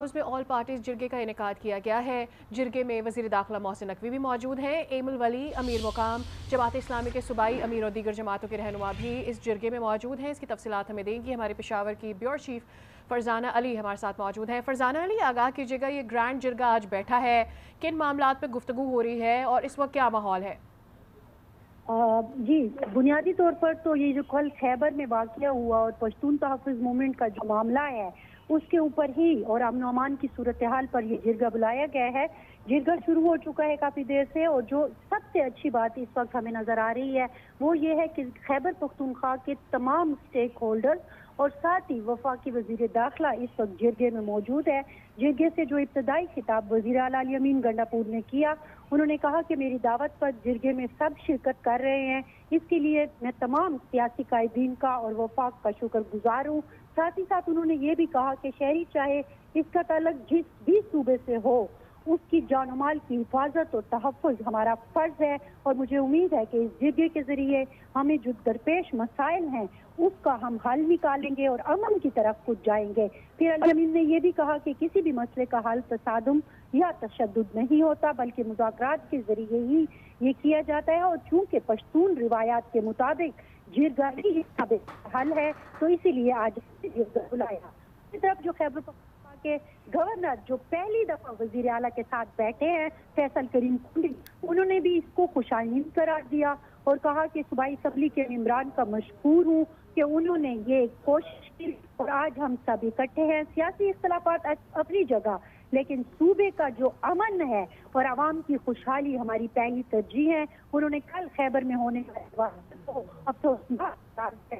اس میں all parties جرگے کا انعقاد کیا گیا ہے۔ جرگے میں وزیر داخلہ محسن نقوی بھی موجود ہیں۔ ایم الولی، امیر مقام، جماعت اسلامی کے صوبائی امیر اور دیگر جماعتوں کے رہنما بھی اس جرگے میں موجود ہیں۔ اس کی تفصیلات ہمیں دیں گی ہمارے پشاور کی بیورو چیف فرزانہ علی ہمارے ساتھ موجود ہیں۔ فرزانہ علی، آگاہ کیجیے گا، یہ گرینڈ جرگہ آج بیٹھا ہے، کن معاملات پہ گفتگو ہو رہی ہے اور اس وقت کیا ماحول ہے؟ جی، بنیادی طور پر تو یہ جو کل خیبر میں واقعہ ہوا اور پشتون تحفظ موومنٹ کا جو معاملہ ہے اس کے اوپر ہی اور امن و امان کی صورتحال پر یہ جرگہ بلایا گیا ہے۔ جرگہ شروع ہو چکا ہے کافی دیر سے، اور جو سب سے اچھی بات اس وقت ہمیں نظر آ رہی ہے وہ یہ ہے کہ خیبر پختونخوا کے تمام سٹیک ہولڈرز اور ساتھ ہی وفاقی وزیر داخلہ اس وقت جرگے میں موجود ہے۔ جرگے سے جو ابتدائی خطاب وزیر اعلیٰ علی امین گنڈا پور نے کیا، انہوں نے کہا کہ میری دعوت پر جرگے میں سب شرکت کر رہے ہیں، اس کے لیے میں تمام سیاسی قائدین کا اور وفاق کا شکر گزار ہوں۔ ساتھ ہی ساتھ انہوں نے یہ بھی کہا کہ شہری چاہے اس کا تعلق جس بھی صوبے سے ہو، اس کی جان و مال کی حفاظت اور تحفظ ہمارا فرض ہے، اور مجھے امید ہے کہ اس جرگے کے ذریعے ہمیں جو درپیش مسائل ہیں اس کا ہم حل نکالیں گے اور امن کی طرف کچھ جائیں گے۔ پھر علی امین نے یہ بھی کہا کہ کسی بھی مسئلے کا حل تصادم یا تشدد نہیں ہوتا، بلکہ مذاکرات کے ذریعے ہی یہ کیا جاتا ہے، اور چونکہ پشتون روایات کے مطابق جرگہ ہی اس کا حل ہے تو اسی لیے آج جرگہ بلایا۔ اس طرف جو خیبر پختونخوا کے گورنر جو پہلی دفعہ وزیر اعلیٰ کے ساتھ بیٹھے ہیں، فیصل کریم کنڈی، انہوں نے بھی اس کو خوش آئند قرار دیا اور کہا کہ صوبائی اسمبلی کے ممبران کا مشکور ہوں کہ انہوں نے یہ کوشش کی اور آج ہم سب اکٹھے ہیں۔ سیاسی اختلافات اپنی جگہ، لیکن صوبے کا جو امن ہے اور عوام کی خوشحالی ہماری پہلی ترجیح ہے۔ انہوں نے کل خیبر میں ہونے والے افسوسناک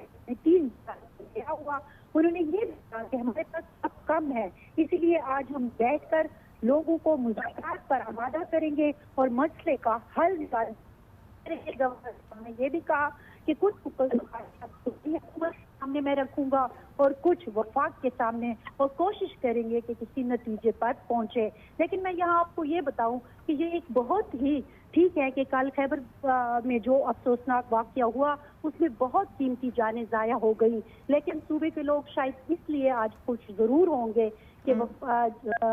3 سال کیا ہوا، انہوں نے یہ کہا کہ ہمارے پاس اب کم ہے، اسی لیے آج ہم بیٹھ کر لوگوں کو مذاکرات پر آمادہ کریں گے اور مسئلے کا حل نکالیں گے۔ گورنر نے یہ بھی کہا کہ کچھ حکومت سامنے میں رکھوں گا اور کچھ وفاق کے سامنے، اور کوشش کریں گے کہ کسی نتیجے پر پہنچے۔ لیکن میں یہاں آپ کو یہ بتاؤں کہ یہ ایک بہت ہی ٹھیک ہے کہ کل خیبر میں جو افسوسناک واقعہ ہوا اس میں بہت قیمتی جانیں ضائع ہو گئی، لیکن صوبے کے لوگ شاید اس لیے آج خوش ضرور ہوں گے کہ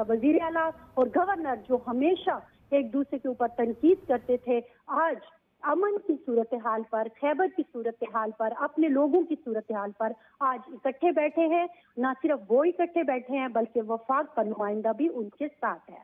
وزیر اعلیٰ اور گورنر جو ہمیشہ ایک دوسرے کے اوپر تنقید کرتے تھے، آج امن کی صورتحال پر، خیبر کی صورتحال پر، اپنے لوگوں کی صورتحال پر آج اکٹھے بیٹھے ہیں۔ نہ صرف وہ اکٹھے بیٹھے ہیں بلکہ وفاق کا نمائندہ بھی ان کے ساتھ ہے۔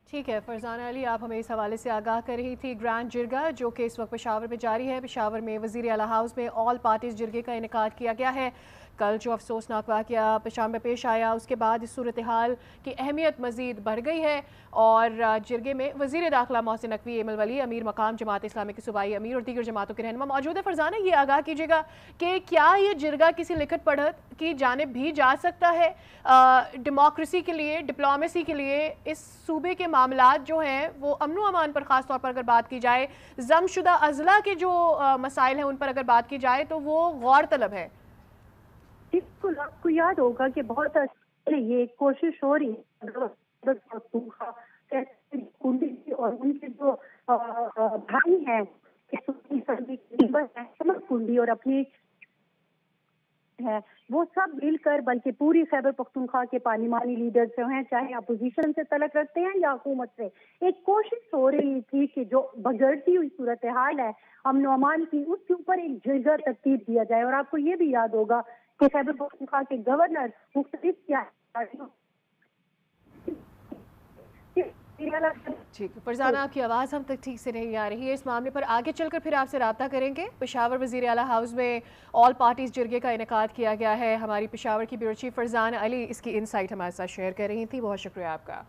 ٹھیک ہے فرزانہ علی، آپ ہمیں اس حوالے سے آگاہ کر رہی تھی۔ گرینڈ جرگہ جو کہ اس وقت پشاور میں جاری ہے، پشاور میں وزیر اعلیٰ ہاؤس میں آل پارٹیز جرگے کا انعقاد کیا گیا ہے۔ کل جو افسوسناک واقعہ پشاور میں پیش آیا اس کے بعد اس صورتحال کی اہمیت مزید بڑھ گئی ہے، اور جرگے میں وزیر داخلہ محسن نقوی، ایم الولی، امیر مقام، جماعت اسلامی کے صوبائی امیر اور دیگر جماعتوں کے رہنما موجود ہے۔ فرزانہ، یہ آگاہ کیجیے گا کہ کیا یہ جرگہ کسی لکھت پڑھت کی جانب بھی جا سکتا ہے؟ ڈیموکریسی کے لیے، ڈپلومیسی کے لیے اس صوبے کے معاملات جو ہیں وہ امن و امان پر خاص طور پر اگر بات کی جائے، ضم شدہ اضلاع کے جو مسائل ہیں ان پر اگر بات کی جائے تو وہ غور طلب ہے۔ بالکل، آپ کو یاد ہوگا کہ بہت یہ کوشش ہو رہی ہے اور ان کے جو بھائی ہیں کنڈی اور اپنی ہے وہ سب مل کر، بلکہ پوری خیبر پختونخوا کے پارلیمانی لیڈر سے ہیں، چاہے اپوزیشن سے تعلق رکھتے ہیں یا حکومت سے، ایک کوشش ہو رہی تھی کہ جو بگڑتی ہوئی صورتحال ہے امن و امان کی، اس کے اوپر ایک جرگہ ترتیب دیا جائے۔ اور آپ کو یہ بھی یاد ہوگا کہ خیبر پختونخوا کے گورنر مختلف ٹھیک ہے فرزانہ، آپ کی آواز ہم تک ٹھیک سے نہیں آ رہی ہے، اس معاملے پر آگے چل کر پھر آپ سے رابطہ کریں گے۔ پشاور وزیر اعلیٰ ہاؤس میں آل پارٹیز جرگے کا انعقاد کیا گیا ہے، ہماری پشاور کی بیورو چیف فرزانہ علی اس کی انسائٹ ہمارے ساتھ شیئر کر رہی تھی، بہت شکریہ آپ کا۔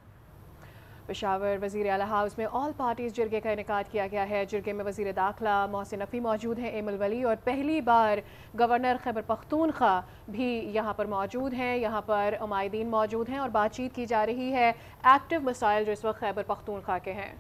پشاور وزیر اعلیٰ ہاؤس میں آل پارٹیز جرگے کا انعقاد کیا گیا ہے، جرگے میں وزیر داخلہ محسن نقوی موجود ہیں، ایم الولی، اور پہلی بار گورنر خیبر پختونخوا بھی یہاں پر موجود ہیں۔ یہاں پر عمائدین موجود ہیں اور بات چیت کی جا رہی ہے ایکٹیو مسائل جو اس وقت خیبر پختونخوا کے ہیں۔